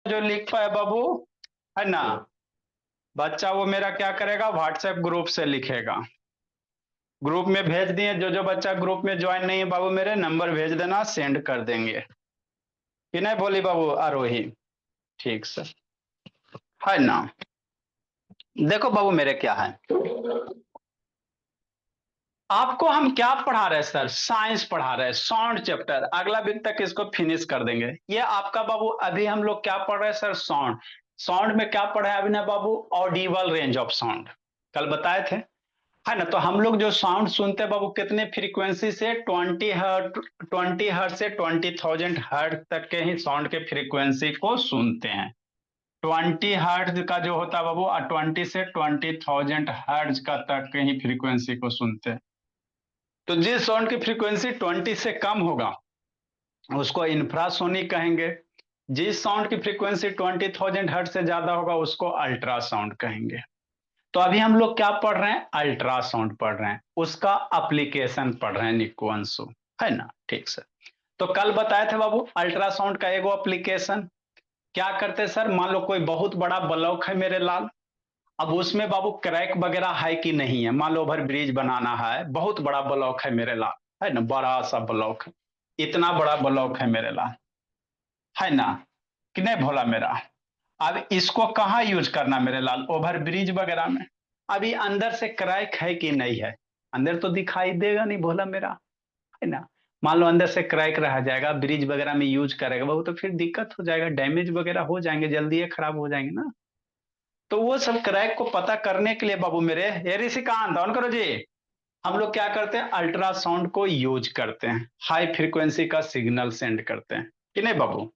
जो लिख पाए बाबू, है ना, बच्चा वो मेरा क्या करेगा, व्हाट्सएप ग्रुप से लिखेगा। ग्रुप में भेज दिए, जो जो बच्चा ग्रुप में ज्वाइन नहीं है बाबू मेरे नंबर भेज देना, सेंड कर देंगे कि नहीं बोली बाबू आरोही। ठीक सर, है ना। देखो बाबू मेरे क्या है, आपको हम क्या पढ़ा रहे हैं सर, साइंस पढ़ा रहे हैं, साउंड चैप्टर, अगला वीक तक इसको फिनिश कर देंगे। ये आपका बाबू अभी हम लोग क्या पढ़ रहे हैं सर, साउंड। साउंड में क्या पढ़ा है अभी ना बाबू, ऑडिबल रेंज ऑफ साउंड, कल बताए थे, है ना। तो हम लोग जो साउंड सुनते हैं बाबू कितने फ्रीक्वेंसी से, 20 हर्ट, 20 हर्ट से 20,000 हर्ट तक के ही साउंड के फ्रीक्वेंसी को सुनते हैं। 20 हर्ट्ज का जो होता है बाबू, 20 से 20,000 हर्ट्ज का तक के ही फ्रीक्वेंसी को सुनते हैं। तो जिस साउंड की फ्रीक्वेंसी 20 से कम होगा उसको इंफ्रासोनिक कहेंगे। जिस साउंड की फ्रीक्वेंसी 20,000 हर्ट्ज से ज्यादा होगा उसको अल्ट्रासाउंड कहेंगे। तो अभी हम लोग क्या पढ़ रहे हैं, अल्ट्रासाउंड पढ़ रहे हैं, उसका एप्लीकेशन पढ़ रहे हैं निकुअंशु, है ना। ठीक सर। तो कल बताए थे बाबू अल्ट्रासाउंड का एगो एप्लीकेशन क्या करते सर, मान लो कोई बहुत बड़ा ब्लॉक है मेरे लाल, अब उसमें बाबू क्रैक वगैरह है कि नहीं है, मान लो ओवर ब्रिज बनाना है, बहुत बड़ा ब्लॉक है मेरे लाल, है ना, बड़ा सा ब्लॉक है, इतना बड़ा ब्लॉक है मेरे लाल, है ना, कि नहीं भोला मेरा। अब इसको कहाँ यूज करना मेरे लाल, ओवर ब्रिज वगैरह में। अभी अंदर से क्रैक है कि नहीं है, अंदर तो दिखाई देगा नहीं भोला मेरा, है ना। मान लो अंदर से क्रैक रह जाएगा, ब्रिज वगैरह में यूज करेगा वो, तो फिर दिक्कत हो जाएगा, डैमेज वगैरह हो जाएंगे, जल्दी ये खराब हो जाएंगे ना। तो वो सब क्रैक को पता करने के लिए बाबू मेरे, ये ऋषिकांत ऑन करो जी, हम लोग क्या करते हैं, अल्ट्रासाउंड को यूज करते हैं, हाई फ्रीक्वेंसी का सिग्नल सेंड करते हैं कि नहीं बाबू,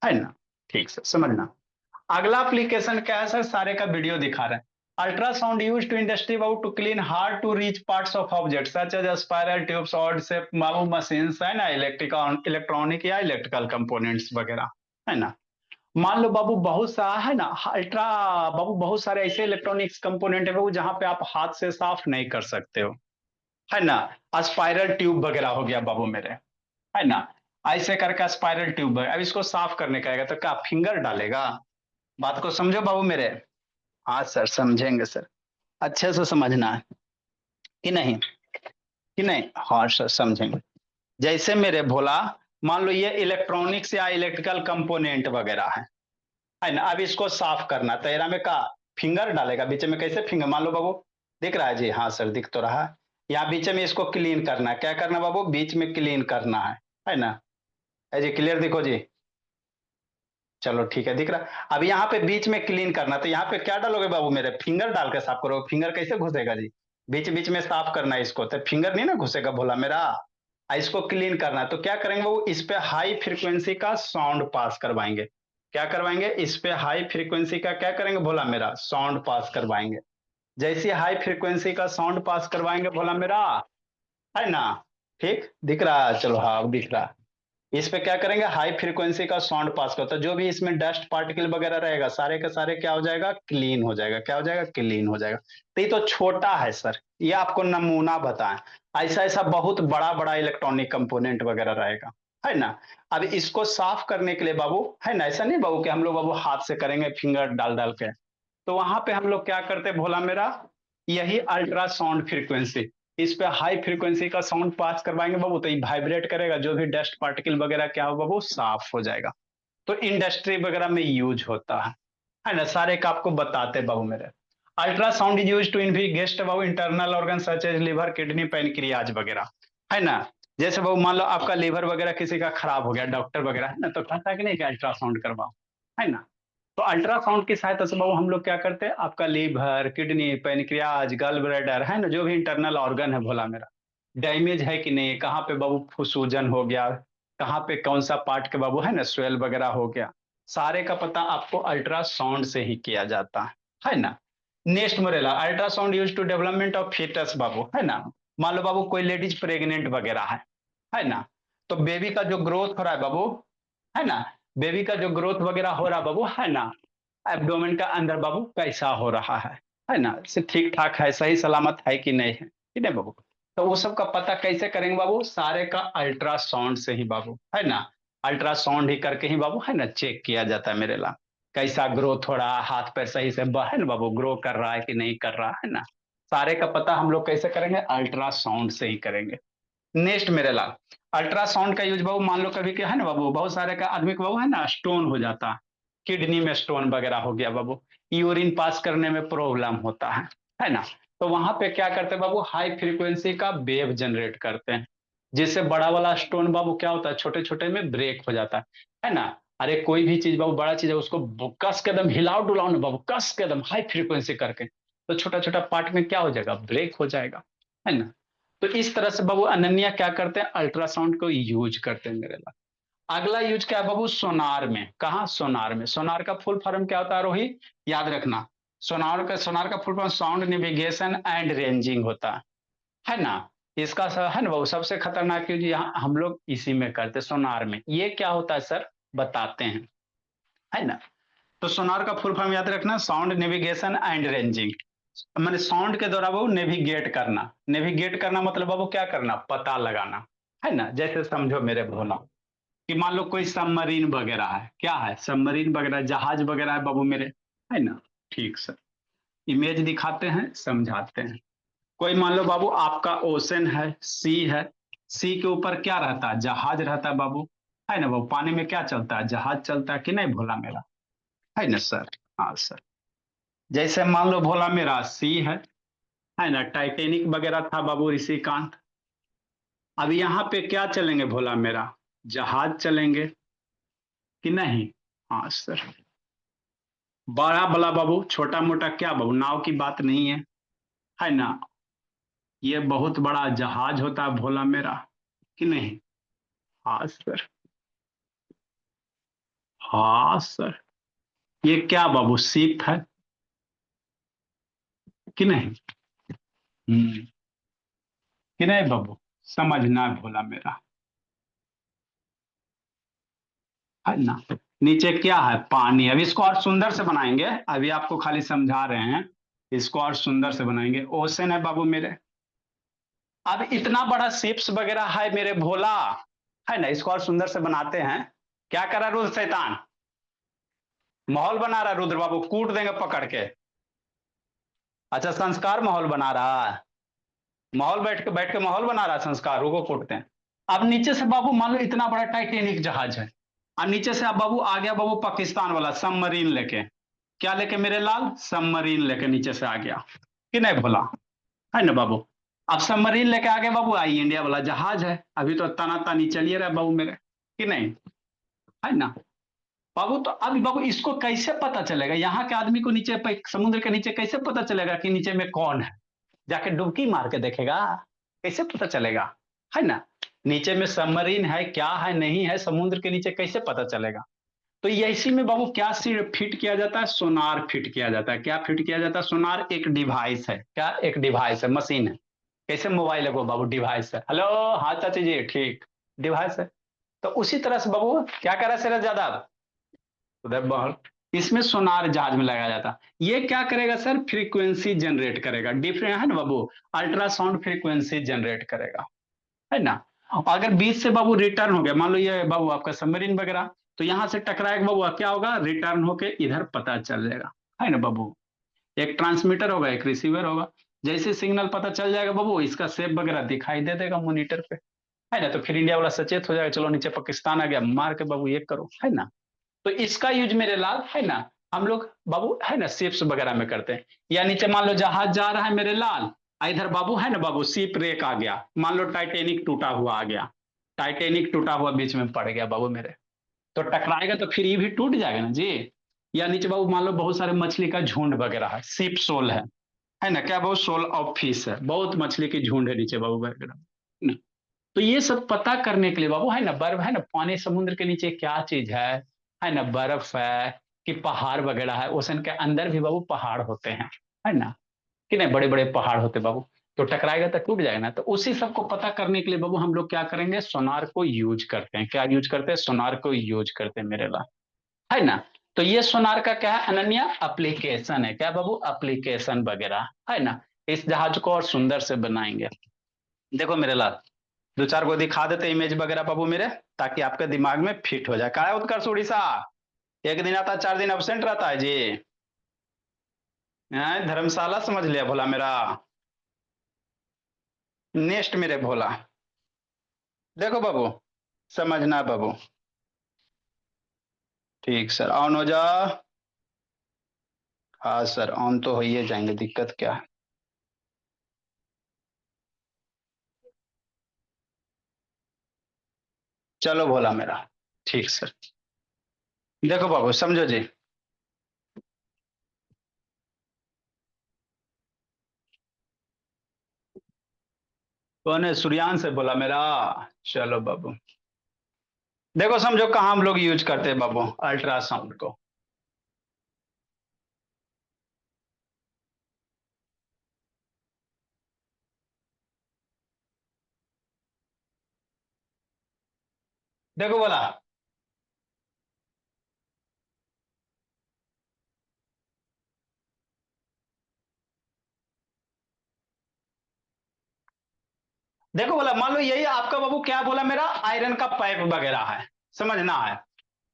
है ना। ठीक सर, समझना। अगला एप्लीकेशन क्या है सर, सारे का वीडियो दिखा रहे हैं। अल्ट्रासाउंड यूज टू इंडस्ट्री बाबू to clean hard to reach parts of object such as spiral tubes, odd shape बाबू मशीन्स, है ना, इलेक्ट्रिकल इलेक्ट्रॉनिक या इलेक्ट्रिकल कंपोनेंट्स वगैरह, है ना। मान लो बाबू बहुत सा है ना अल्ट्रा, बाबू बहुत सारे ऐसे इलेक्ट्रॉनिक्स कंपोनेंट है बाबू जहां पे आप हाथ से साफ नहीं कर सकते हो, है ना। स्पाइरल ट्यूब वगैरह हो गया बाबू मेरे, है ना, ऐसे करके स्पाइरल ट्यूब है, अब इसको साफ करने का आएगा तो क्या फिंगर डालेगा, बात को समझो बाबू मेरे। हाँ सर समझेंगे सर, अच्छे से समझना है कि नहीं, कि नहीं, हाँ सर समझेंगे। जैसे मेरे भोला, मान लो ये इलेक्ट्रॉनिक्स या इलेक्ट्रिकल कंपोनेंट वगैरह है ना, अब इसको साफ करना तेरा में का फिंगर डालेगा बीच में, कैसे फिंगर, मान लो बाबू दिख रहा है जी, हाँ सर दिख तो रहा है। यहाँ बीच में इसको क्लीन करना है, क्या करना बाबू, बीच में क्लीन करना है ना। है जी, क्लियर दिखो जी, चलो ठीक है दिख रहा। अब यहाँ पे बीच में क्लीन करना, तो यहाँ पे क्या डालोगे बाबू मेरे, फिंगर डाल के साफ करोगे, फिंगर कैसे घुसेगा जी, बीच बीच में साफ करना है इसको, तो फिंगर नहीं ना घुसेगा भोला मेरा। इसको क्लीन करना है तो क्या करेंगे बाबू, इस पे हाई फ्रीक्वेंसी का साउंड पास करवाएंगे, क्या करवाएंगे, इस पे हाई फ्रीक्वेंसी का क्या करेंगे भोला मेरा, साउंड पास करवाएंगे। जैसे हाई फ्रीक्वेंसी का साउंड पास करवाएंगे भोला मेरा, है ना, ठीक दिख रहा है, चलो हाँ दिख रहा है। इस पे क्या करेंगे, हाई फ्रीक्वेंसी का साउंड पास करता है, जो भी इसमें डस्ट पार्टिकल वगैरह रहेगा सारे के सारे क्या हो जाएगा, क्लीन हो जाएगा, क्या हो जाएगा, क्लीन हो जाएगा। तो ये तो छोटा है सर, ये आपको नमूना बताएं, ऐसा ऐसा बहुत बड़ा बड़ा इलेक्ट्रॉनिक कंपोनेंट वगैरह रहेगा, है ना। अब इसको साफ करने के लिए बाबू, है ना, ऐसा नहीं बाबू कि हम लोग बाबू हाथ से करेंगे फिंगर डाल डाल के, तो वहां पे हम लोग क्या करते भोला मेरा, यही अल्ट्रासाउंड फ्रीक्वेंसी, इस पे हाई फ्रीक्वेंसी का साउंड पास करवाएंगे बाबू, तो ये वाइब्रेट करेगा, जो भी डस्ट पार्टिकल वगैरह क्या होगा वो साफ हो जाएगा। तो इंडस्ट्री वगैरह में यूज होता है ना, सारे का आपको बताते बाबू मेरे। Ultrasound is use to investigate बाबू internal organ such as liver kidney pancreas वगैरह, है ना। जैसे बाबू मान लो आपका लीवर वगैरह किसी का खराब हो गया, डॉक्टर वगैरह है ना, तो कहता है कि नहीं कि अल्ट्रासाउंड करवाओ, है ना। तो अल्ट्रासाउंड की सहायता से बाबू हम लोग क्या करते हैं, आपका liver kidney pancreas gall bladder, है ना, जो भी इंटरनल ऑर्गन है भोला मेरा, डैमेज है कि नहीं, कहाँ पे बाबू सूजन हो गया, कहाँ पे कौन सा पार्ट के बाबू है ना स्वेल वगैरह हो गया, सारे का पता आपको अल्ट्रासाउंड से ही किया जाता है ना। नेक्स्ट मोरेला ultrasound use to development of foetus बाबू, है ना। मान लो बाबू कोई लेडीज प्रेग्नेंट वगैरह है ना, तो बेबी का जो ग्रोथ हो रहा है बाबू, है ना, बेबी का जो ग्रोथ वगैरह हो रहा है बाबू, है ना, एब्डोमेन का अंदर बाबू कैसा हो रहा है ना, से ठीक ठाक है, सही सलामत है कि नहीं है, ठीक है बाबू। तो वो सब का पता कैसे करेंगे बाबू, सारे का अल्ट्रासाउंड से ही बाबू, है ना, अल्ट्रासाउंड ही करके ही बाबू, है ना, चेक किया जाता है मेरे ला। कैसा ग्रोथ हो रहा है, हाथ पैर सही से है ना बाबू, ग्रो कर रहा है कि नहीं कर रहा है ना, सारे का पता हम लोग कैसे करेंगे, अल्ट्रासाउंड से ही करेंगे। नेक्स्ट मेरे लाल, अल्ट्रासाउंड का यूज बाबू, मान लो कभी क्या है ना बाबू, बहुत सारे का आदमी को बाबू है ना स्टोन हो जाता है, किडनी में स्टोन वगैरह हो गया बाबू, यूरिन पास करने में प्रॉब्लम होता है ना, तो वहां पे क्या करते हैं बाबू, हाई फ्रीक्वेंसी का वेव जनरेट करते हैं, जिससे बड़ा वाला स्टोन बाबू क्या होता है, छोटे छोटे में ब्रेक हो जाता है ना। अरे कोई भी चीज बाबू, बड़ा चीज है, उसको कस के दम हिलाओ डुलाओ ना बाबू, कस के दम हाई फ्रीक्वेंसी करके, तो छोटा छोटा पार्ट में क्या हो जाएगा, ब्रेक हो जाएगा, है ना। तो इस तरह से बाबू अनन्या क्या करते हैं, अल्ट्रासाउंड को यूज करते हैं मेरे लाल। अगला यूज क्या है बाबू, सोनार में, कहा, सोनार में। सोनार का फुल फॉर्म क्या होता है रोहित, याद रखना, सोनार का full form sound navigation and ranging होता है ना। इसका है ना बाबू सबसे खतरनाक यूज यहाँ हम लोग इसी में करते हैं, सोनार में। ये क्या होता है सर, बताते हैं, है ना। तो सोनार का फुल फॉर्म याद रखना, साउंड नेविगेशन एंड रेंजिंग, मैंने साउंड के द्वारा बाबू नेविगेट करना, नेविगेट करना मतलब बाबू क्या करना, पता लगाना, है ना। जैसे समझो मेरे भोला, कि मान लो कोई सबमरीन वगैरह है, क्या है, सबमरीन वगैरह, जहाज वगैरह है बाबू मेरे, है ना। ठीक सर, इमेज दिखाते हैं, समझाते हैं। कोई मान लो बाबू आपका ओशन है, सी है, सी के ऊपर क्या रहता है, जहाज रहता है बाबू, है ना बाबू, पानी में क्या चलता है, जहाज चलता है कि नहीं भोला मेरा, है ना सर। हाँ सर, जैसे मान लो भोला मेरा सी है ना, टाइटेनिक वगैरह था बाबू ऋषिकांत। अब यहाँ पे क्या चलेंगे भोला मेरा, जहाज चलेंगे कि नहीं। हाँ सर, बड़ा बड़ा बाबू, छोटा मोटा क्या बाबू, नाव की बात नहीं है ना। ये बहुत बड़ा जहाज होता है भोला मेरा, कि नहीं। हाँ सर, हाँ सर, ये क्या बाबू, शिप है कि नहीं। हम्म, कि नहीं बाबू, समझना भोला मेरा, है ना। नीचे क्या है, पानी। अब इसको और सुंदर से बनाएंगे, अभी आपको खाली समझा रहे हैं, इसको और सुंदर से बनाएंगे। ओशन है बाबू मेरे, अब इतना बड़ा शिप्स वगैरह है मेरे भोला, है ना, इसको और सुंदर से बनाते हैं। क्या करा रुद्र शैतान, माहौल बना रहा है रुद्र बाबू, कूट देंगे पकड़ के। अच्छा संस्कार माहौल बना रहा है, माहौल बैठ के माहौल बना रहा है संस्कार, रुको कूटते हैं। अब नीचे से बाबू मान लो इतना बड़ा टाइटेनिक जहाज है, और नीचे से अब बाबू आ गया बाबू पाकिस्तान वाला सबमरीन लेके, क्या लेके मेरे लाल, सबमरीन लेके नीचे से आ गया, कि नहीं भोला, है ना बाबू। अब सबमरीन लेके आ गए बाबू, आई इंडिया वाला जहाज है, अभी तो तना तानी चलिए रहा है बाबू मेरे, कि नहीं, है ना बाबू। तो अब बाबू इसको कैसे पता चलेगा, यहाँ के आदमी को नीचे समुद्र के नीचे कैसे पता चलेगा कि नीचे में कौन है, जाके डुबकी मार के देखेगा, कैसे पता चलेगा, है ना। नीचे में सबमरीन है क्या है, नहीं है, समुद्र के नीचे कैसे पता चलेगा। तो ये इसी में बाबू क्या फिट किया जाता है, सोनार फिट किया जाता है। क्या फिट किया जाता है, सोनार एक डिवाइस है, क्या एक डिवाइस है, मशीन है, कैसे मोबाइल है वो बाबू, डिवाइस है। हेलो, हाँ चाची जी, ठीक, डिवाइस है। तो उसी तरह से बाबू क्या करा सिरज ज्यादा उधर बहल, इसमें सोनार जहाज में लगाया जाता, ये क्या करेगा सर, फ्रीक्वेंसी जनरेट करेगा, डिफरेंट है ना बाबू, अल्ट्रासाउंड फ्रीक्वेंसी जनरेट करेगा, है ना। अगर बीच से बाबू रिटर्न हो गया, मान लो ये बाबू आपका सबमरीन वगैरह, तो यहां से टकराएगा बाबू, क्या होगा, रिटर्न होके इधर पता चल जाएगा, है ना बाबू। एक ट्रांसमीटर होगा, एक रिसीवर होगा, जैसे सिग्नल पता चल जाएगा बाबू, इसका शेप वगैरह दिखाई दे देगा मॉनिटर पे, है ना। तो फिर इंडिया वाला सचेत हो जाएगा, चलो नीचे पाकिस्तान आ गया, मार के बाबू ये करो, है ना। तो इसका यूज मेरे लाल, है ना, हम लोग बाबू है ना शिप्स वगैरह में करते हैं। या नीचे मान लो जहाज जा रहा है मेरे लाल, इधर बाबू है ना बाबू शिप रेक आ गया, मान लो टाइटेनिक टूटा हुआ आ गया, टाइटेनिक टूटा हुआ बीच में पड़ गया बाबू मेरे, तो टकराएगा तो फिर ये भी टूट जाएगा ना जी। या नीचे बाबू मान लो बहुत सारे मछली का झुंड वगैरह है, शिप सोल है ना, क्या बाबू, सोल ऑफ फिश है, बहुत मछली की झुंड है नीचे बाबू वगैरह, है ना। तो ये सब पता करने के लिए बाबू, है ना, बर्फ है ना, पानी समुद्र के नीचे क्या चीज है ना, बर्फ है कि पहाड़ वगैरह है, ओशन के अंदर भी बाबू पहाड़ होते हैं, है ना, कि नहीं, बड़े बड़े पहाड़ होते बाबू, तो टकराएगा तो टूट जाएगा ना। तो उसी सब को पता करने के लिए बाबू हम लोग क्या करेंगे, सोनार को यूज करते हैं, क्या यूज करते हैं, सोनार को यूज करते हैं मेरे लाल, है ना। तो ये सोनार का क्या है, अनन्या एप्लीकेशन है, क्या बाबू, एप्लीकेशन वगैरह, है ना। इस जहाज को और सुंदर से बनाएंगे। देखो मेरे लाल, दो चार को दिखा देते इमेज वगैरह बाबू मेरे, ताकि आपके दिमाग में फिट हो जाए। का है उत्कर्ष उड़ीसा, एक दिन आता 4 दिन एब्सेंट रहता है जी। धर्मशाला समझ लिया भोला मेरा। नेक्स्ट मेरे भोला, देखो बाबू, समझना बाबू। ठीक सर, ऑन हो जा। हाँ सर, ऑन तो हो ही जाएंगे, दिक्कत क्या है। चलो भोला मेरा। ठीक सर। देखो बाबू, समझो जी। कौन है? सूर्यान से बोला मेरा। चलो बाबू, देखो समझो कहाँ हम लोग यूज करते हैं बाबू अल्ट्रासाउंड को। देखो बोला, देखो बोला, मान लो यही आपका बाबू क्या बोला मेरा, आयरन का पाइप वगैरह है, समझना है।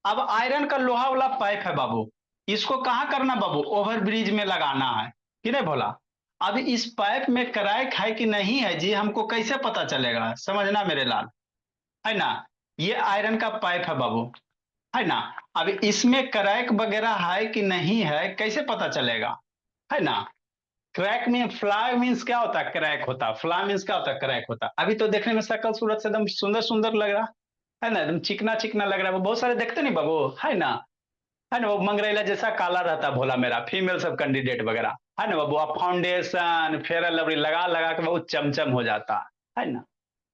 अब आयरन का लोहा वाला पाइप है बाबू, इसको कहाँ करना बाबू, ओवर ब्रिज में लगाना है कि नहीं बोला। अब इस पाइप में क्रैक है कि नहीं है जी, हमको कैसे पता चलेगा, समझना मेरे लाल, है ना। ये आयरन का पाइप है बाबू, है ना। अब इसमें क्रैक वगैरह है कि नहीं है, कैसे पता चलेगा, है ना। क्रैक में फ्लाई मीन्स क्या होता है, क्रैक होता है। फ्लाई मीन्स क्या होता है, क्रैक होता है। अभी तो देखने में शक्ल सूरत से एकदम सुंदर सुंदर लग रहा है ना, एकदम चिकना चिकना लग रहा है। वो बहुत सारे देखते नहीं बाबू, है ना, वो मंगरेला जैसा काला रहता है भोला मेरा, फीमेल सब कैंडिडेट वगैरह, है ना बाबू। आप फाउंडेशन फेयर एंड लवली लगा लगा के बहुत चमचम हो जाता है ना।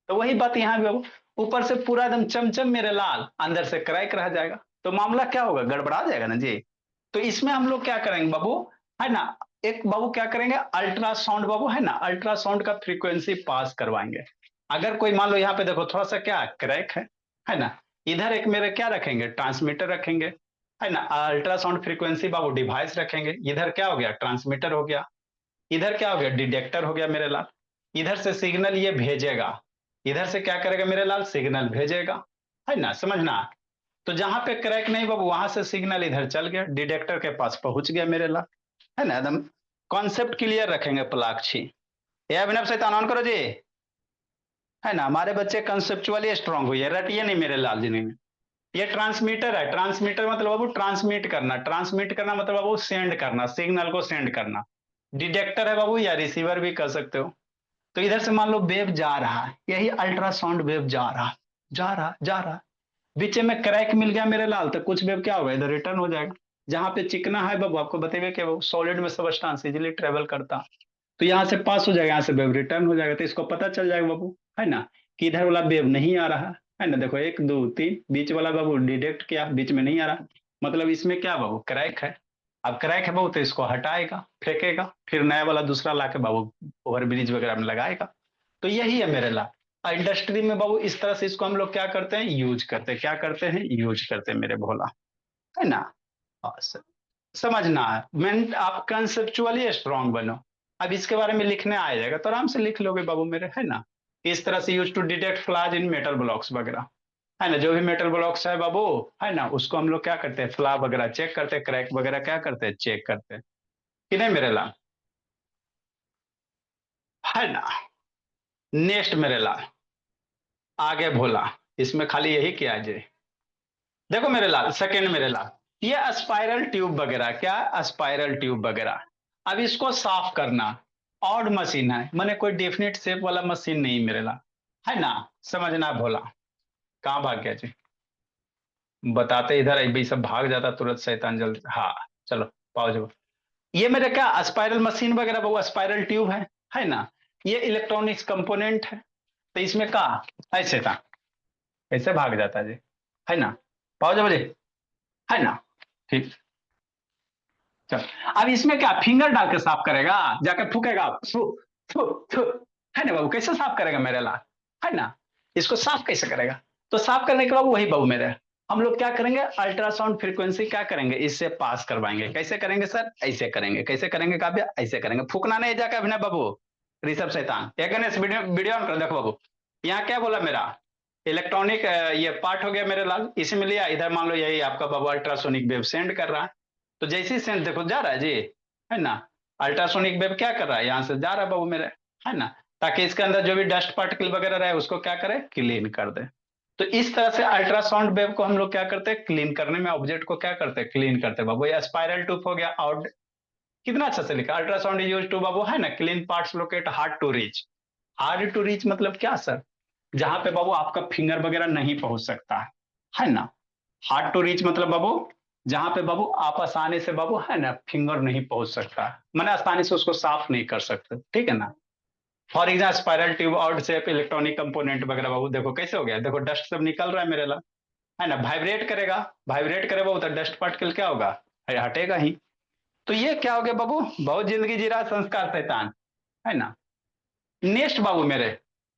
तो वही बात यहाँ भी बाबू, ऊपर से पूरा एकदम चमचम मेरे लाल, अंदर से क्रैक रह जाएगा, तो मामला क्या होगा, गड़बड़ा जाएगा ना जी। तो इसमें हम लोग क्या करेंगे बाबू, है ना, एक बाबू क्या करेंगे, अल्ट्रासाउंड बाबू, है ना, अल्ट्रासाउंड का फ्रीक्वेंसी पास करवाएंगे। अगर कोई मान लो यहाँ पे देखो थोड़ा सा क्या क्रैक है ना, इधर एक मेरे क्या रखेंगे, ट्रांसमीटर रखेंगे, है ना। अल्ट्रासाउंड फ्रीक्वेंसी बाबू डिवाइस रखेंगे, इधर क्या हो गया, ट्रांसमीटर हो गया, इधर क्या हो गया, डिटेक्टर हो गया मेरे लाल। इधर से सिग्नल ये भेजेगा, इधर से क्या करेगा मेरे लाल, सिग्नल भेजेगा, है ना, समझना। तो जहां पे क्रैक नहीं बाबू, वहां से सिग्नल इधर चल गया, डिटेक्टर के पास पहुंच गया मेरे लाल, है ना, एकदम कॉन्सेप्ट क्लियर रखेंगे पलाक्षी। ये अभिनव शैतान ऑन करो जी, है ना। हमारे बच्चे कंसेप्चुअली स्ट्रांग हुई है, रटिए नहीं मेरे लाल जिंदगी में। ये ट्रांसमीटर है, ट्रांसमीटर मतलब बाबू ट्रांसमिट करना, ट्रांसमिट करना मतलब बाबू सेंड करना, सिग्नल को सेंड करना। डिटेक्टर है बाबू, या रिसीवर भी कर सकते हो। तो इधर से मान लो वेव जा रहा है, यही अल्ट्रासाउंड वेव जा रहा, जा रहा, बीच में क्रैक मिल गया मेरे लाल, तो कुछ वेव क्या होगा, इधर रिटर्न हो जाएगा। जहां पे चिकना है बाबू, आपको बताइए कि वो सॉलिड में सबस्टांस इजिली ट्रेवल करता, तो यहाँ से पास हो जाएगा, यहाँ से वेव रिटर्न हो जाएगा, तो इसको पता चल जाएगा बाबू, है ना, कि इधर वाला वेव नहीं आ रहा है ना। देखो 1 2 3, बीच वाला बाबू डिटेक्ट किया, बीच में नहीं आ रहा, मतलब इसमें क्या बाबू, क्रैक है। अब क्रैक है बाबू, तो इसको हटाएगा, फेंकेगा, फिर नया वाला दूसरा लाके बाबू ओवर ब्रिज वगैरह में लगाएगा। तो यही है मेरे ला। इंडस्ट्री में बाबू इस तरह से इसको हम लोग क्या करते हैं, यूज करते हैं, क्या करते हैं, यूज करते हैं मेरे भोला, है ना। हाँ, समझना है, मैं आप कंसेप्चुअली स्ट्रांग बनो। अब इसके बारे में लिखने आ जाएगा तो आराम से लिख लोगे बाबू मेरे, है ना। इस तरह से use to detect flaws in metal blocks वगैरह, है ना। जो भी मेटल ब्लॉक्स है बाबू, है ना, उसको हम लोग क्या करते हैं, फ्लॉ वगैरह चेक करते हैं, क्रैक वगैरह क्या करते हैं, चेक करते हैं कि नहीं मेरे लाल, है ना। नेक्स्ट मेरे लाल, आगे भोला, इसमें खाली यही किया जाए। देखो मेरे लाल, सेकेंड मेरे लाल, ये स्पाइरल ट्यूब वगैरह, क्या स्पाइरल ट्यूब वगैरह, अब इसको साफ करना, ऑड मशीन है, मैंने कोई डेफिनेट शेप वाला मशीन नहीं मेरे लाल, है ना, समझना भोला। कहाँ भाग गया जी, बताते इधर अभी सब भाग जाता तुरंत शैतान जल्दी, हाँ। चलो पाओ, ये मेरे क्या स्पाइरल मशीन वगैरह वो स्पाइरल ट्यूब है ना। ये इलेक्ट्रॉनिक्स कंपोनेंट है, तो इसमें का ऐसे था, कैसे भाग जाता है जी, है ना। पाओ जब मुझे, है ना। ठीक, चल। अब इसमें क्या फिंगर डाल के साफ करेगा, जाकर फूकेगा, फू, फू, फू, है ना बाबू, कैसे साफ करेगा मेरे लाल, है ना। इसको साफ कैसे करेगा, तो साफ करने के बाद वही बाबू मेरे, हम लोग क्या करेंगे, अल्ट्रासाउंड फ्रीक्वेंसी क्या करेंगे, इससे पास करवाएंगे। कैसे करेंगे सर, ऐसे करेंगे, कैसे करेंगे काव्य, ऐसे करेंगे, फूकना नहीं जाकर अभिनय बाबू, ऋषभ शैतान, एक गणेश वीडियो वीडियो में देखो बाबू, यहाँ क्या बोला मेरा, इलेक्ट्रॉनिक ये पार्ट हो गया मेरे लाल, इसी में लिया, इधर मान लो यही आपका बाबू अल्ट्रासोनिक वेव सेंड कर रहा है। तो जैसे ही सेंड देखो जा रहा है जी, है ना, अल्ट्रासोनिक वेव क्या कर रहा है, यहाँ से जा रहा है बाबू मेरे, है ना, ताकि इसके अंदर जो भी डस्ट पार्टिकल वगैरह रहे उसको क्या करे, क्लीन कर दे। तो इस तरह से अल्ट्रासाउंड वेव को हम लोग क्या करते हैं, क्लीन करने में, ऑब्जेक्ट को क्या करते हैं, क्लीन करते हैं बाबू। ये स्पाइरल ट्यूब हो गया, और कितना अच्छा से लिखा, अल्ट्रासाउंड इज यूज्ड टू बाबू, है ना, clean parts locate hard to reach. Hard to reach मतलब क्या सर, जहां पे बाबू आपका फिंगर वगैरह नहीं पहुंच सकता है ना। हार्ड टू रीच मतलब बाबू जहां पे बाबू आप आसानी से बाबू, है ना, फिंगर नहीं पहुंच सकता, मैंने आसानी से उसको साफ नहीं कर सकते, ठीक है ना। For example spiral tube, out shape, electronic component वगैरह बाबू, देखो कैसे हो गया, देखो डस्ट सब निकल रहा है मेरे ला, है ना, वाइब्रेट करेगा, वाइब्रेट करे बाबू तो डस्ट पार्टिकल क्या होगा, हटेगा ही। तो ये क्या हो गया बाबू, बहुत जिंदगी जी रहा है संस्कार शैतान, है ना। नेक्स्ट बाबू मेरे,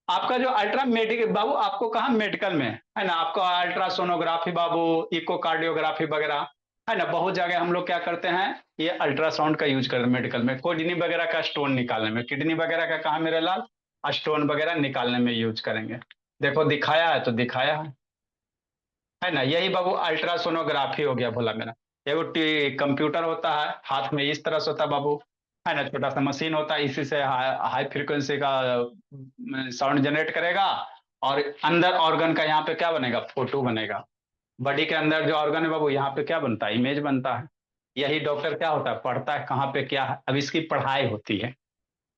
आपका जो अल्ट्रा मेडिकल बाबू, आपको कहा मेडिकल में, है ना, आपको अल्ट्रासोनोग्राफी बाबू, इकोकार्डियोग्राफी वगैरह, है ना, बहुत जगह हम लोग क्या करते हैं, ये अल्ट्रासाउंड का यूज करते हैं मेडिकल में, किडनी वगैरह का स्टोन निकालने में, किडनी वगैरह का कहा मेरे लाल, स्टोन वगैरह निकालने में यूज करेंगे। देखो दिखाया है तो दिखाया है ना, यही बाबू अल्ट्रासोनोग्राफी हो गया भोला मेरा। एगो कंप्यूटर होता है हाथ में, इस तरह से होता है बाबू, है ना, छोटा सा मशीन होता है, इसी से हाई फ्रीक्वेंसी का साउंड जनरेट करेगा, और अंदर ऑर्गन का यहाँ पे क्या बनेगा, फोटो बनेगा। बॉडी के अंदर जो ऑर्गन है बाबू, यहाँ पे क्या बनता है, इमेज बनता है। यही डॉक्टर क्या होता है, पढ़ता है कहाँ पे क्या है, अब इसकी पढ़ाई होती है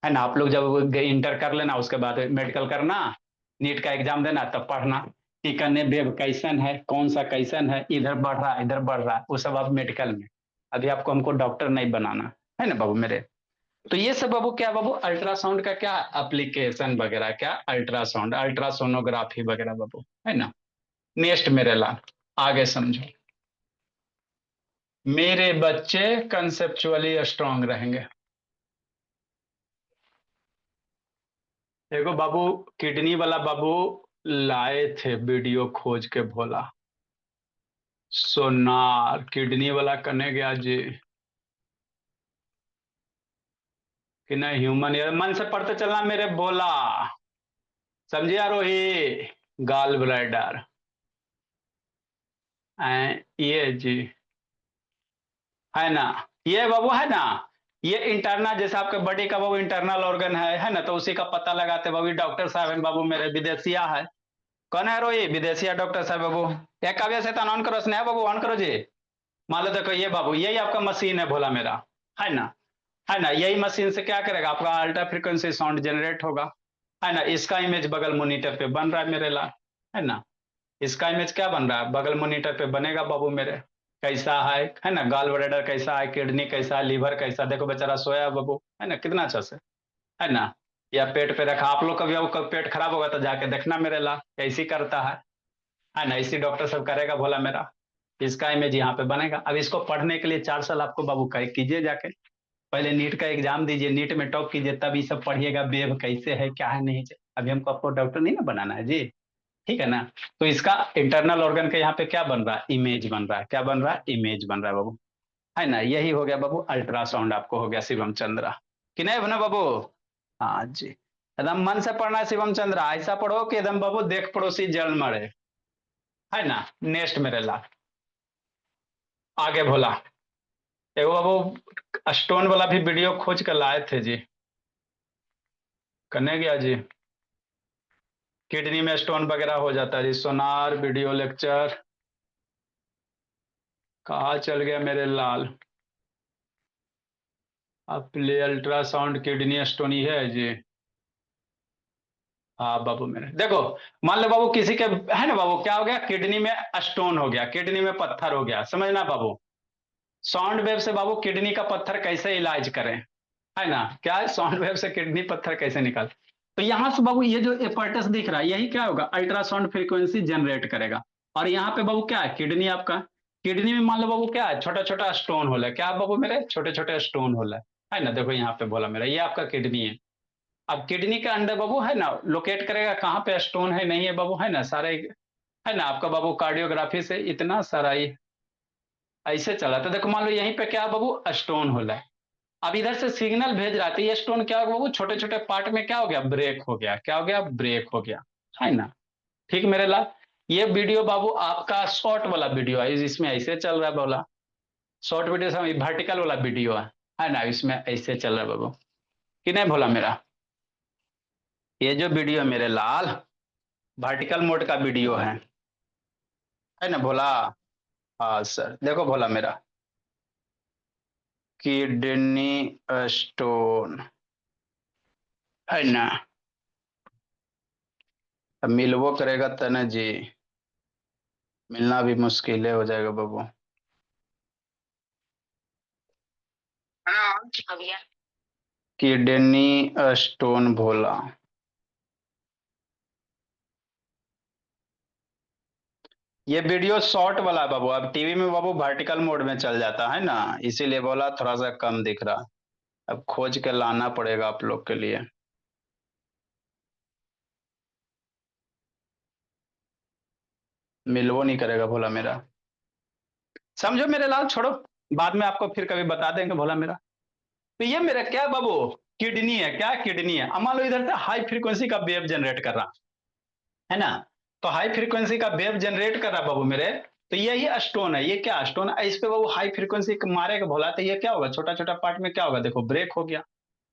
ना। आप लोग जब इंटर कर लेना, उसके बाद मेडिकल करना, नीट का एग्जाम देना, तब पढ़ना कि कन्ने वेब कैसन है, कौन सा कैसन है, इधर बढ़ रहा है, इधर बढ़ रहा है, वो सब आप मेडिकल में। अभी आपको हमको डॉक्टर नहीं बनाना है ना बाबू मेरे। तो ये सब बाबू क्या बाबू, अल्ट्रासाउंड का क्या एप्लीकेशन वगैरह, क्या अल्ट्रासाउंड, अल्ट्रासोनोग्राफी वगैरह बाबू, है ना। नेक्स्ट मेरे ला, आगे समझो, मेरे बच्चे कंसेप्चुअली स्ट्रांग रहेंगे। देखो बाबू, किडनी वाला बाबू लाए थे वीडियो खोज के भोला, सोनार किडनी वाला करने गया जी, कि नहीं ह्यूमन, यार मन से पढ़ते चलना मेरे बोला, समझे आरोही, गाल ब्लैडर, ये जी, है ना, ये बाबू है ना, ये इंटरनल, जैसे आपके बॉडी का बाबू इंटरनल ऑर्गन है ना, तो उसी का पता लगाते बाबू डॉक्टर साहब हैं बाबू मेरे, विदेशिया है। कौन है रोही, विदेशिया डॉक्टर साहब बाबू। एक काव्य से ऑन करो, स्नेहा बाबू ऑन करो जी। मान लो देखो ये बाबू, यही आपका मशीन है भोला मेरा, है ना, है ना, यही मशीन से क्या करेगा, आपका अल्ट्रा फ्रिक्वेंसी साउंड जनरेट होगा, है ना। इसका इमेज बगल मॉनिटर पे बन रहा है मेरे ला, है ना, इसका इमेज क्या बन रहा है, बगल मॉनिटर पे बनेगा बाबू मेरे, कैसा है ना, गॉल ब्लैडर कैसा है, किडनी कैसा है, लीवर कैसा, देखो बेचारा सोया है बाबू, है ना, कितना अच्छा से, है ना। या पेट पे रखा, आप लोग कभी कभी पेट खराब होगा तो जाके देखना मेरे ला, कैसी करता है ना, इसी डॉक्टर सब करेगा भोला मेरा। इसका इमेज यहाँ पे बनेगा। अब इसको पढ़ने के लिए 4 साल आपको बाबू कीजिए जाके, पहले नीट का एग्जाम दीजिए, नीट में टॉप कीजिए, तब ये सब पढ़िएगा, वेब कैसे है क्या है नहीं है। अभी हमको आपको डॉक्टर नहीं ना बनाना है जी, ठीक है ना। तो इसका इंटरनल ऑर्गन के यहाँ पे क्या बन रहा है, इमेज बन रहा है, क्या बन रहा है, इमेज बन रहा है बाबू, है ना। यही हो गया बाबू अल्ट्रासाउंड, आपको हो गया शिवम चंद्रा, कि नहीं बना बाबू। हाँ जी, एकदम मन से पढ़ना है शिवम चंद्रा, ऐसा पढ़ो कि एकदम बाबू देख पड़ोसी जल मरे, है ना। नेक्स्ट मेरे ला, आगे भोला, एगो बाबू स्टोन वाला भी वीडियो खोज कर लाए थे जी, करने गया जी, किडनी में स्टोन वगैरह हो जाता है जी, सोनार वीडियो लेक्चर कहाँ चल गया मेरे लाल, अब प्ले अल्ट्रासाउंड किडनी स्टोन ही है जी। हाँ बाबू मेरे देखो, मान लो बाबू किसी के, है ना बाबू, क्या हो गया, किडनी में स्टोन हो गया, किडनी में पत्थर हो गया, समझना बाबू। साउंड वेव से बाबू किडनी का पत्थर कैसे इलाज करें, है ना, क्या है साउंड वेव से किडनी पत्थर कैसे निकाल। तो यहां से बाबू ये जो एपर्टस दिख रहा है, यही क्या होगा, अल्ट्रासाउंड फ्रीक्वेंसी जनरेट करेगा। और यहाँ पे बाबू क्या है, किडनी आपका, किडनी में मान लो बाबू क्या है, छोटा छोटा स्टोन होल है, क्या बाबू मेरे, छोटे छोटे स्टोन होल है ना, देखो यहाँ पे बोला मेरा, ये आपका किडनी है। अब किडनी के अंदर बाबू, है ना, लोकेट करेगा कहाँ पे स्टोन है नहीं है बाबू, है ना, सारे, है ना, आपका बाबू कार्डियोग्राफी से इतना सारा ये ऐसे चला। तो देखो मान लो यहीं पे क्या बाबू, स्टोन होल है। अब इधर से सिग्नल भेज रहा था, ये स्टोन क्या होगा बाबू, छोटे छोटे पार्ट में क्या हो गया, ब्रेक हो गया, क्या हो गया, ब्रेक हो गया, है ना। ठीक मेरे लाल। ये वीडियो बाबू आपका शॉर्ट वाला वीडियो है, इसमें ऐसे चल रहा है बोला। शॉर्ट वीडियो से वर्टिकल वाला वीडियो है ना, इसमें ऐसे चल रहा है बाबू, कि नहीं भोला मेरा। ये जो वीडियो है मेरे लाल, वर्टिकल मोड का वीडियो है ना भोला। हाँ सर, देखो भोला मेरा, किडनी स्टोन, है ना। अब मिलवो करेगा तने जी, मिलना भी मुश्किल हो जाएगा बाबू। किडनी स्टोन भोला, ये वीडियो शॉर्ट वाला है बाबू। अब टीवी में बाबू वर्टिकल मोड में चल जाता है ना, इसीलिए बोला थोड़ा सा कम दिख रहा। अब खोज के लाना पड़ेगा आप लोग के लिए। मिलवो नहीं करेगा भोला मेरा, समझो मेरे लाल, छोड़ो, बाद में आपको फिर कभी बता देंगे भोला मेरा। तो ये मेरा क्या है बाबू, किडनी है, क्या किडनी है। अब मान लो इधर से हाई फ्रीक्वेंसी का वेव जनरेट कर रहा है ना, तो हाई फ्रीक्वेंसी का वेव जनरेट कर रहा बाबू मेरे। तो यही स्टोन है, ये क्या स्टोन है, इस पे बाबू हाई फ्रीक्वेंसी मारेगा भोला, तो ये क्या होगा, छोटा छोटा पार्ट में क्या होगा, देखो ब्रेक हो गया।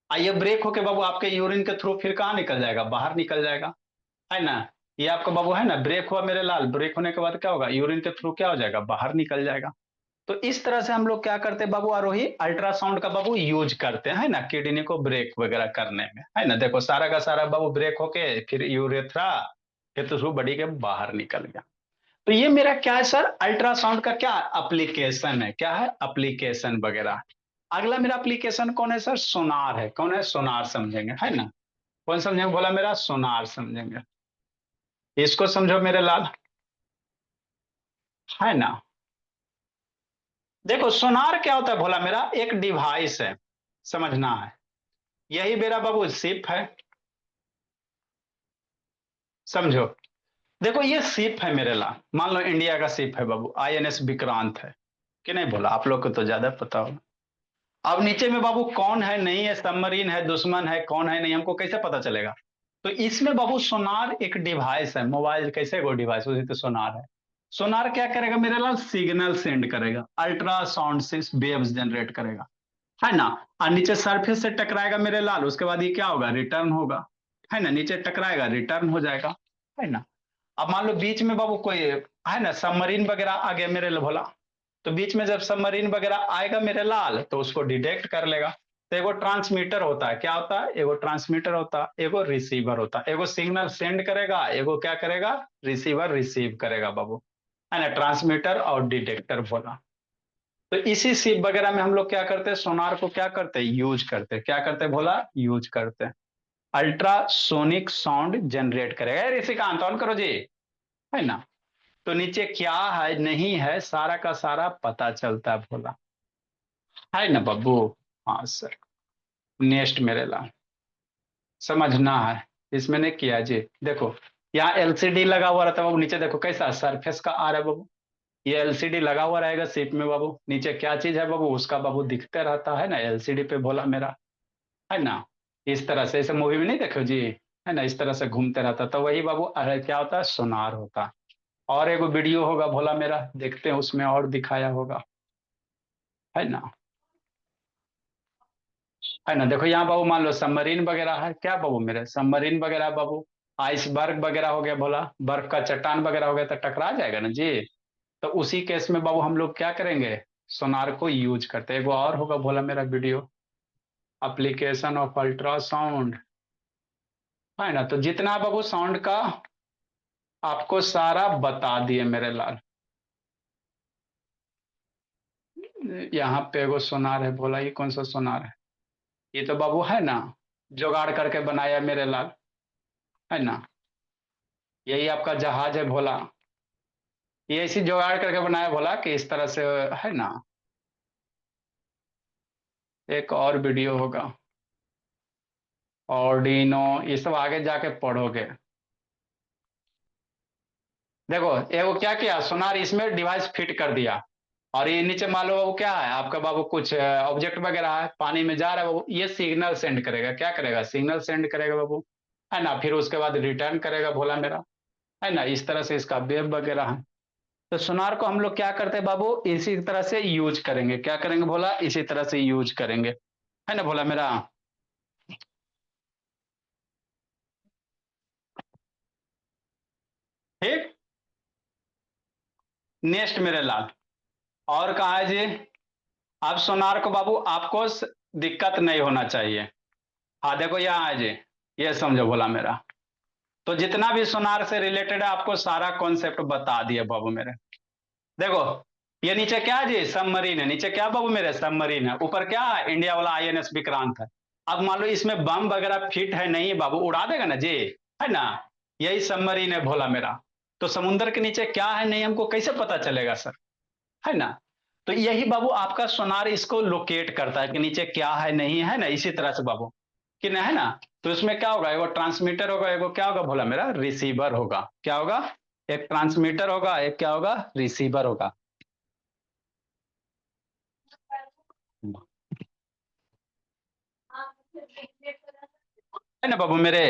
ये ब्रेक होके बाबू आपके यूरिन के थ्रू फिर कहाँ निकल जाएगा, बाहर निकल जाएगा, है ना। ये आपका बाबू है ना, ब्रेक हुआ मेरे लाल, ब्रेक होने के बाद क्या होगा, यूरिन के थ्रू क्या हो जाएगा, बाहर निकल जाएगा। तो इस तरह से हम लोग क्या करते हैं बाबू, आरोही अल्ट्रासाउंड का बाबू यूज करते हैं, है ना, किडनी को ब्रेक वगैरह करने में, है ना। देखो सारा का सारा बाबू ब्रेक होके फिर यूरेथ्रा फिर तो बॉडी के बाहर निकल गया। तो ये मेरा क्या है सर, अल्ट्रासाउंड का क्या एप्लीकेशन है, क्या है एप्लीकेशन वगैरह। अगला मेरा एप्लीकेशन कौन है सर, सोनार है। कौन है, सोनार समझेंगे, है ना। कौन समझेंगे बोला मेरा, सोनार समझेंगे। इसको समझो मेरे लाल, है ना। देखो सोनार क्या होता है भोला मेरा, एक डिवाइस है, समझना है। यही मेरा बाबू शिप है, समझो। देखो ये शिप है मेरे लाल, मान लो इंडिया का शिप है बाबू, आईएनएस विक्रांत है, कि नहीं बोला, आप लोग को तो ज्यादा पता होगा। अब नीचे में बाबू कौन है नहीं है, सबमरीन है, दुश्मन है, कौन है नहीं, हमको कैसे पता चलेगा। तो इसमें बाबू सोनार एक डिवाइस है, मोबाइल कैसे वो डिवाइस, उसी तो सोनार है। सोनार क्या करेगा मेरे लाल, सिग्नल सेंड करेगा, अल्ट्रासाउंड से वेव्स जनरेट करेगा, है ना। और नीचे सरफेस से टकराएगा मेरे लाल, उसके बाद ये क्या होगा, रिटर्न होगा, है ना, नीचे टकराएगा रिटर्न हो जाएगा, है ना। अब मान लो बीच में बाबू कोई है ना, सबमरीन वगैरह आ गया मेरे भोला, तो बीच में जब सबमरीन वगैरह आएगा मेरे लाल तो उसको डिटेक्ट कर लेगा। तो एगो ट्रांसमीटर होता है, क्या होता है, एगो ट्रांसमीटर होता है, एगो रिसीवर होता है, एगो सिग्नल सेंड करेगा, एगो क्या करेगा, रिसीवर रिसीव करेगा बाबू, है ना, ट्रांसमीटर और डिटेक्टर बोला। तो इसी सिप वगैरह में हम लोग क्या करते हैं, सोनार को क्या करते हैं, यूज करते हैं, क्या करते हैं भोला, यूज करते हैं। अल्ट्रासोनिक साउंड जनरेट करेगा, ऋषिकांत ऑन करो जी, है ना। तो नीचे क्या है नहीं है सारा का सारा पता चलता है भोला, है ना बब्बू। हाँ सर, नेक्स्ट मेरे ला समझना है, इसमें ने किया जी। देखो यहाँ एलसीडी लगा हुआ रहता है बाबू, नीचे देखो कैसा सरफेस का आ रहा है बाबू, ये एलसीडी लगा हुआ रहेगा सीट में बाबू, नीचे क्या चीज है बाबू, उसका बाबू दिखते रहता है ना एलसीडी पे भोला मेरा, है ना। इस तरह से, ऐसे मूवी में नहीं देखो जी, है ना, इस तरह से घूमते रहता, तो वही बाबू अरे क्या होता है, सोनार होता है। और एगो वीडियो होगा भोला मेरा, देखते हैं उसमें और दिखाया होगा, है ना। है ना, देखो यहाँ बाबू मान लो सबमरीन वगैरह है, क्या बाबू मेरे सबमरीन वगैरह बाबू, आइसबर्ग वगैरह हो गया भोला, बर्फ का चट्टान वगैरह हो गया तो टकरा जाएगा ना जी। तो उसी केस में बाबू हम लोग क्या करेंगे, सोनार को यूज करते हैं। एगो और होगा भोला मेरा वीडियो, एप्लीकेशन ऑफ अल्ट्रासाउंड, है ना। तो जितना बाबू साउंड का आपको सारा बता दिए मेरे लाल। यहाँ पे एगो सोनार है भोला, ये कौन सा सोनार है, ये तो बाबू है ना जुगाड़ करके बनाया मेरे लाल, है ना। यही आपका जहाज है भोला, ये ऐसी जुगाड़ करके बनाया भोला कि इस तरह से, है ना। एक और वीडियो होगा, ऑर्डिनो, ये सब आगे जाके पढ़ोगे। देखो एगो क्या किया सोनार, इसमें डिवाइस फिट कर दिया, और ये नीचे मान लो वो क्या है आपका बाबू, कुछ ऑब्जेक्ट वगैरह है पानी में जा रहा है बाबू, ये सिग्नल सेंड करेगा, क्या करेगा, सिग्नल सेंड करेगा बाबू, है ना। फिर उसके बाद रिटर्न करेगा भोला मेरा, है ना, इस तरह से इसका वेब वगैरह है। तो सोनार को हम लोग क्या करते हैं बाबू, इसी तरह से यूज करेंगे, क्या करेंगे भोला, इसी तरह से यूज करेंगे, है ना भोला मेरा। ठीक। नेक्स्ट मेरे लाल, और कहा है जी, अब सोनार को बाबू आपको दिक्कत नहीं होना चाहिए। हाँ देखो यहाँ है जी, ये समझो भोला मेरा। तो जितना भी सोनार से रिलेटेड है आपको सारा कॉन्सेप्ट बता दिया बाबू मेरे। देखो, ये नीचे क्या है जी, सबमरीन है, नीचे क्या बाबू मेरे, सबमरीन है, ऊपर क्या है, इंडिया वाला आईएनएस विक्रांत है। अब मान लो इसमें बम वगैरह फिट है नहीं है बाबू, उड़ा देगा ना जी, है ना। यही सबमरीन है भोला मेरा। तो समुद्र के नीचे क्या है नहीं हमको कैसे पता चलेगा सर, है ना। तो यही बाबू आपका सोनार इसको लोकेट करता है कि नीचे क्या है नहीं है ना, इसी तरह से बाबू, कि ना, है ना। तो इसमें क्या होगा, एगो ट्रांसमीटर होगा, एगो क्या होगा भोला मेरा, रिसीवर होगा, क्या होगा, एक ट्रांसमीटर होगा, एक क्या होगा, रिसीवर होगा, है ना बाबू मेरे।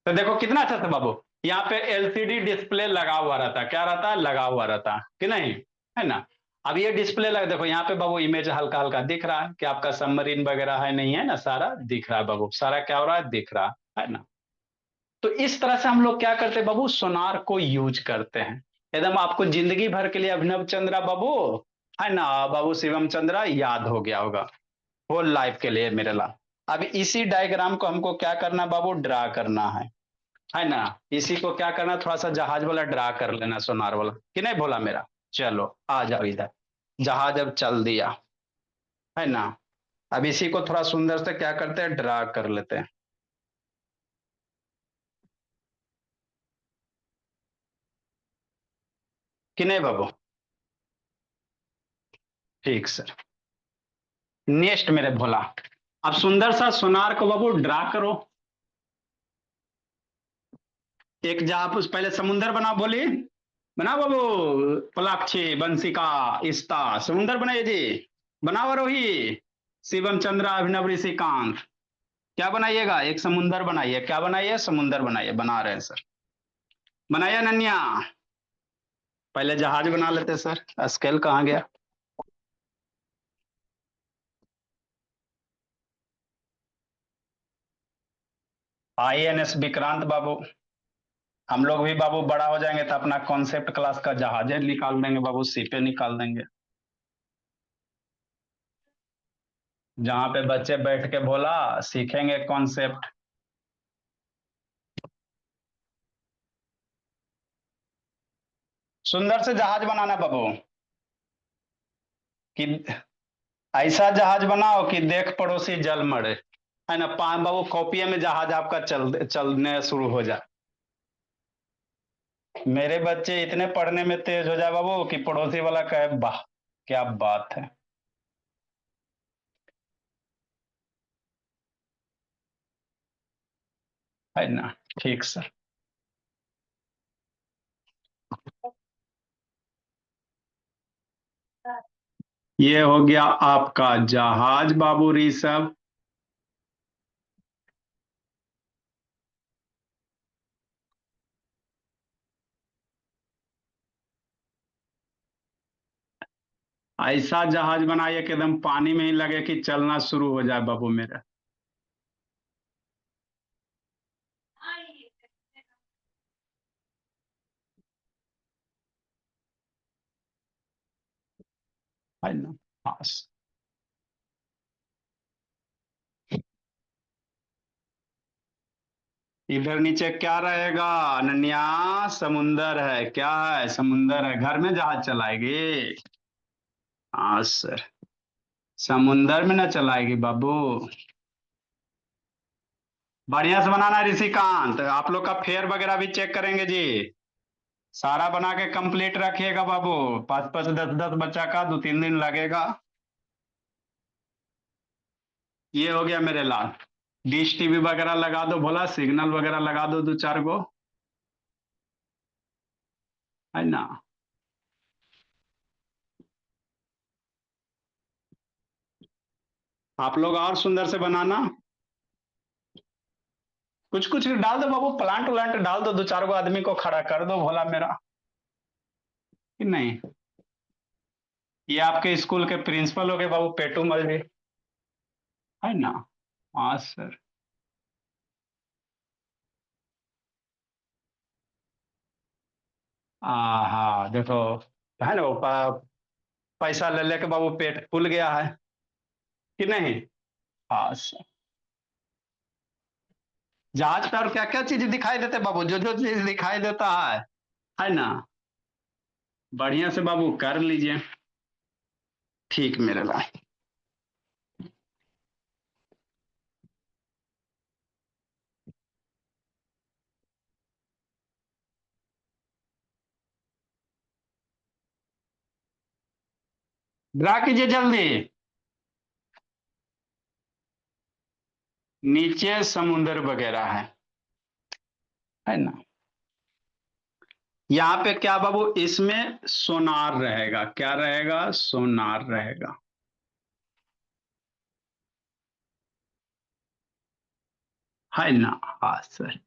तो देखो कितना अच्छा था बाबू, यहाँ पे एलसीडी डिस्प्ले लगा हुआ रहता, क्या रहता, लगा हुआ रहता कि नहीं, है ना। अब ये डिस्प्ले लगा, देखो यहाँ पे बाबू इमेज हल्का हल्का दिख रहा है कि आपका सबमरीन वगैरह है नहीं है ना, सारा दिख रहा है बाबू, सारा क्या हो रहा है, दिख रहा है ना। तो इस तरह से हम लोग क्या करते हैं बाबू, सोनार को यूज करते हैं। एकदम आपको जिंदगी भर के लिए अभिनव चंद्रा बाबू, है ना, बाबू शिवम चंद्रा याद हो गया होगा, होल लाइफ के लिए मेरे ला। अब इसी डायग्राम को हमको क्या करना बाबू, ड्रा करना है ना। इसी को क्या करना, थोड़ा सा जहाज वाला ड्रा कर लेना, सोनार वाला, कि नहीं बोला मेरा। चलो आ जाओ इधर, जहाज अब चल दिया, है ना। अब इसी को थोड़ा सुंदर से क्या करते हैं, ड्रा कर लेते हैं, कि नहीं बाबू। ठीक सर। नेक्स्ट मेरे भोला, अब सुंदर सा सोनार को बाबू ड्रा करो। एक जहाज, पहले समुंदर बनाओ, बोली बनाओ बाबू, पलाक्षी बंसिका इस्ता, समुंदर बनाइए जी, बनाओ रोही, शिवम चंद्रा अभिनव ऋषिकांत, क्या बनाइएगा, एक समुंदर बनाइए, क्या बनाइए, समुंदर बनाइए, बना रहे हैं सर, बनाइए नन्या। पहले जहाज बना लेते सर, स्केल कहाँ गया। आईएनएस विक्रांत बाबू। हम लोग भी बाबू बड़ा हो जाएंगे तो अपना कॉन्सेप्ट क्लास का जहाज निकाल देंगे बाबू, सीपे निकाल देंगे, जहां पे बच्चे बैठ के बोला सीखेंगे कॉन्सेप्ट। सुंदर से जहाज बनाना बाबू, कि ऐसा जहाज बनाओ कि देख पड़ोसी जल मरे, है ना, बाबू कॉपिया में जहाज आपका चलने शुरू हो जाए। मेरे बच्चे इतने पढ़ने में तेज हो जाए बाबू कि पड़ोसी वाला कहे वाह क्या बात है ना। ठीक सर। ये हो गया आपका जहाज बाबू ऋषभ। ऐसा जहाज बनाइए कि एकदम पानी में ही लगे कि चलना शुरू हो जाए बाबू मेरा, है ना। हाँ। इधर नीचे क्या रहेगा अनन्या, समुंदर है, क्या है, समुंदर है, घर में जहाज चलाएगी। हाँ सर, समुंदर में ना चलाएगी बाबू। बढ़िया से बनाना ऋषिकांत, आप लोग का फेयर वगैरह भी चेक करेंगे जी, सारा बना के कंप्लीट रखिएगा बाबू, पाँच पाँच दस दस बच्चा का 2 3 दिन लगेगा। ये हो गया मेरे लाल, डिश टीवी वगैरह लगा दो भोला, सिग्नल वगैरह लगा दो 2 4 गो, है ना। आप लोग और सुंदर से बनाना। कुछ कुछ डाल दो बाबू, प्लांट व्लांट डाल दो, 2-4 गो आदमी को खड़ा कर दो भोला मेरा, कि नहीं? ये आपके स्कूल के प्रिंसिपल हो गए बाबू, पेटू मल जी, है ना? हाँ सर। हाँ देखो, है ना वो पैसा ले लेके बाबू पेट फूल गया है, कि नहीं? हाँ सर। जहाज पर क्या क्या चीज दिखाई देते बाबू, जो जो चीज दिखाई देता है ना? बढ़िया से बाबू कर लीजिए, ठीक मेरे लाल। ड्रा कीजिए जल्दी। नीचे समुंदर वगैरह है ना? यहाँ पे क्या बाबू, इसमें सोनार रहेगा, क्या रहेगा? सोनार रहेगा, है ना? हाँ सर।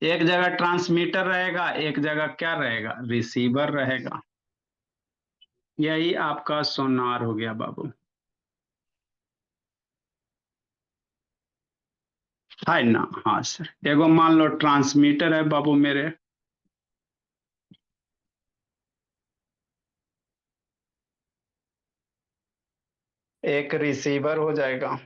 एक जगह ट्रांसमीटर रहेगा, एक जगह क्या रहेगा? रिसीवर रहेगा। यही आपका सोनार हो गया बाबू, है ना? हाँ सर। एगो मान लो ट्रांसमीटर है बाबू मेरे, एक रिसीवर हो जाएगा।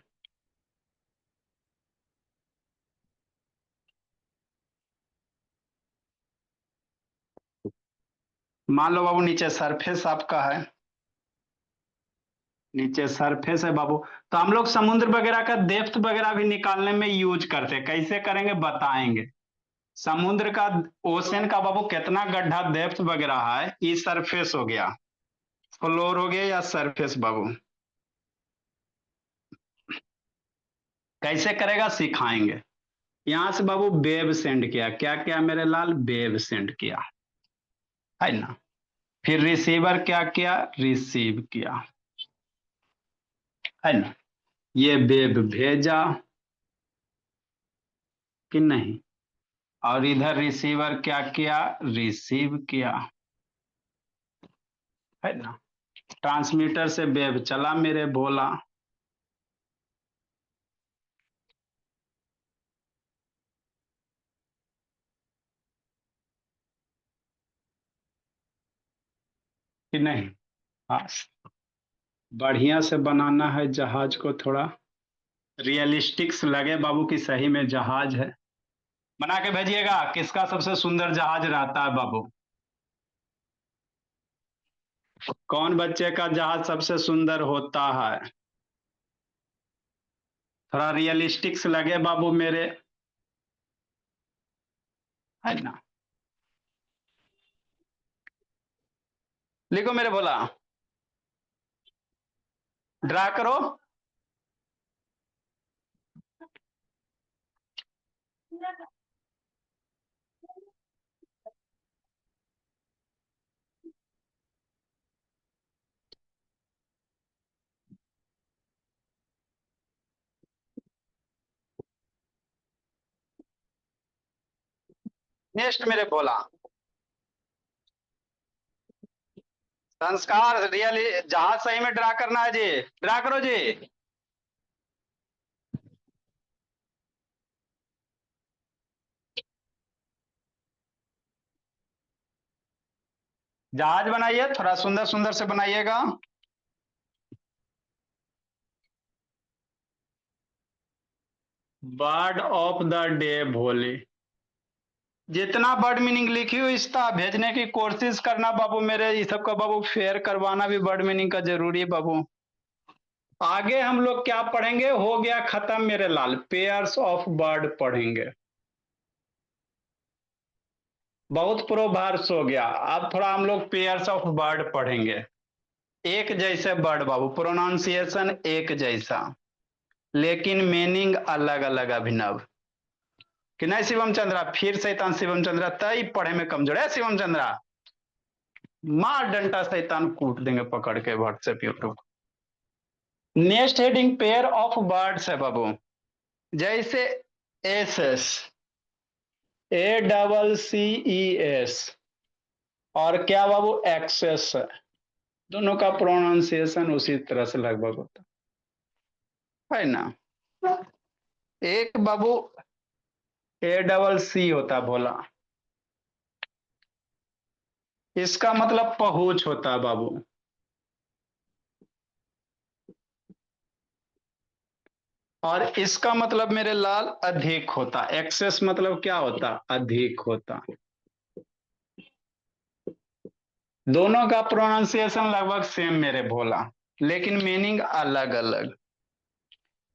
मान लो बाबू नीचे सरफेस आपका है, नीचे सरफेस है बाबू। तो हम लोग समुद्र वगैरह का डेप्थ वगैरह भी निकालने में यूज करते हैं, कैसे करेंगे बताएंगे। समुद्र का, ओशन का बाबू कितना गड्ढा डेप्थ वगैरह है, ये सरफेस हो गया, फ्लोर हो गया या सरफेस बाबू। कैसे करेगा सिखाएंगे। यहां से बाबू वेव सेंड किया, क्या क्या मेरे लाल? वेव सेंड किया, है ना? फिर रिसीवर क्या किया? रिसीव किया, है ना? ये वेव भेजा, कि नहीं? और इधर रिसीवर क्या किया? रिसीव किया, है ना? ट्रांसमीटर से वेव चला मेरे बोला, कि नहीं? हाँ। बढ़िया से बनाना है जहाज को, थोड़ा रियलिस्टिक्स लगे बाबू की सही में जहाज है। बना के भेजिएगा, किसका सबसे सुंदर जहाज रहता है बाबू? कौन बच्चे का जहाज सबसे सुंदर होता है? थोड़ा रियलिस्टिक्स लगे बाबू मेरे, है ना? लिखो मेरे बोला, ड्रा करो। नेक्स्ट मेरे बोला, संस्कार रियली जहाज सही में ड्रा करना है जी, ड्रा करो जी। जहाज बनाइए, थोड़ा सुंदर सुंदर से बनाइएगा। बर्ड ऑफ द डे भोले, जितना वर्ड मीनिंग लिखी हो इसका भेजने की कोशिश करना बाबू मेरे, ये सब का बाबू फेयर करवाना भी वर्ड मीनिंग का जरूरी है बाबू। आगे हम लोग क्या पढ़ेंगे, हो गया खत्म मेरे लाल, पेयर्स ऑफ वर्ड पढ़ेंगे। बहुत प्रोवर्ब्स हो गया, अब थोड़ा हम लोग पेयर्स ऑफ वर्ड पढ़ेंगे। एक जैसे वर्ड बाबू, प्रोनाउंसिएशन एक जैसा, लेकिन मीनिंग अलग अलग अभिनव, कि नहीं शिवम चंद्रा? फिर शैतान शिवम चंद्रा तय पढ़े में कमजोर है शिवम चंद्रा, मार डंटा शैतान कूट देंगे पकड़ के WhatsApp YouTube. Next heading pair of words है बाबू। जैसे एस एस, ACCES, और क्या बाबू एक्सेस है। दोनों का प्रोनाउंसिएशन उसी तरह से लगभग होता है ना। एक बाबू ACC होता भोला, इसका मतलब पहुंच होता है बाबू। और इसका मतलब मेरे लाल अधिक होता। एक्सेस मतलब क्या होता, अधिक होता। दोनों का प्रोनाउंसिएशन लगभग सेम मेरे भोला, लेकिन मीनिंग अलग अलग।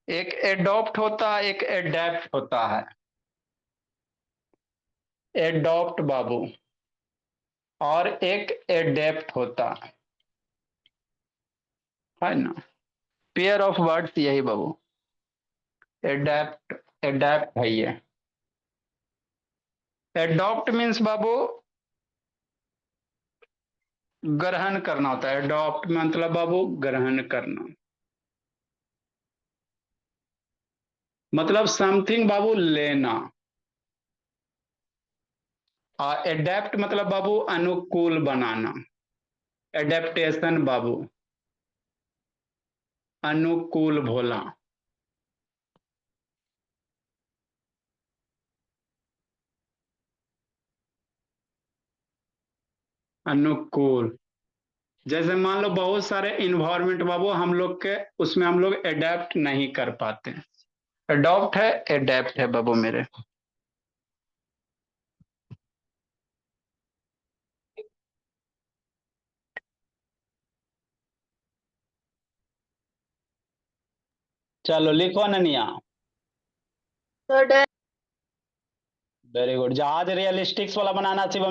एक एडॉप्ट होता है, एक एडेप्ट होता है। एडॉप्ट बाबू, और एक एडेप्ट होता है ना। पेयर ऑफ वर्ड्स यही बाबू, एडेप्ट, एडेप्ट है ये। एडॉप्ट मीन्स बाबू ग्रहण करना होता है। एडॉप्ट मतलब बाबू ग्रहण करना, मतलब समथिंग बाबू लेना। और एडेप्ट मतलब बाबू अनुकूल बनाना। एडेप्टेशन बाबू अनुकूल भोला। अनुकूल, जैसे मान लो बहुत सारे इन्वायरमेंट बाबू हम लोग के, उसमें हम लोग एडेप्ट नहीं कर पाते। अडॉप्ट है, एडेप्ट है बाबू मेरे। चलो लिखो ननिया। तो वेरी गुड। जहाज रियलिस्टिक्स वाला बनाना शिवम।